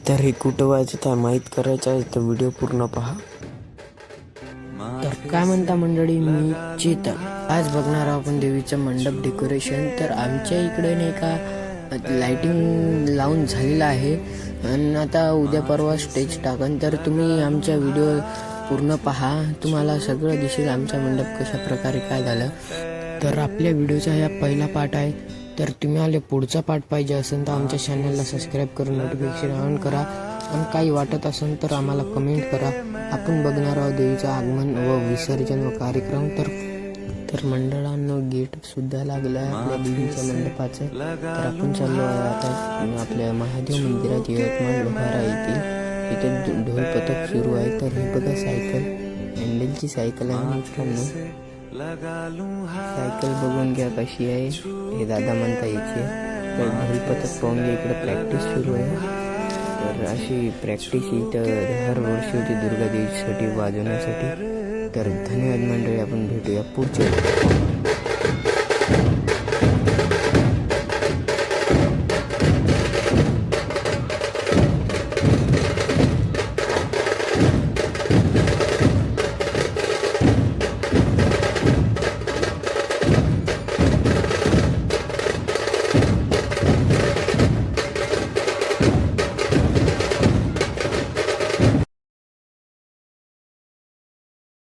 तर हे कुठं व्हायचं त्या माहीत करायचं आहे तर व्हिडिओ पूर्ण पहा. तर काय म्हणता मंडळी, मी चेतन. आज बघणार आहोत आपण देवीचं मंडप डेकोरेशन. तर आमच्या इकडे नाही का लाइटिंग लावून झालेलं आहे आणि आता उद्या परवा स्टेज टाकन. तर तुम्ही आमच्या व्हिडिओ पूर्ण पहा, तुम्हाला सगळं दिसेल आमचा मंडप कशा प्रकारे काय झालं. तर आपल्या व्हिडिओचा हा पहिला पार्ट आहे. तर तुम्हाला पुढचा पार्ट पाहिजे असेल तर आमच्या चॅनलला सबस्क्राईब करून नोटिफिकेशन ऑन करा आणि काही वाटत असेल तर आम्हाला कमेंट करा. आपण बघणार आहोत देवीचं आगमन व विसर्जन व कार्यक्रम. तर मंडळांनो गेट सुद्धा लागलं आहे आपल्या देवीच्या मंडपाचं. तर आपण चाललो आहे आता आपल्या महादेव मंदिरात यवतमाळ लोहारा येथील. इथे ढोल पथक सुरू आहे. तर हे बघा सायकल, हँडलची सायकल आहे मित्रांनो. सायकल बघून घ्या कशी आहे, हे दादा म्हणता यायची. तर ढोल पथक पाहून घ्या, इकडे प्रॅक्टिस सुरू आहे. तर अशी प्रॅक्टिस इथं हर वर्षी होती दुर्गा देवीसाठी वाजवण्यासाठी. तर धन्यवाद मंडळी, आपण भेटूया पुढच्या.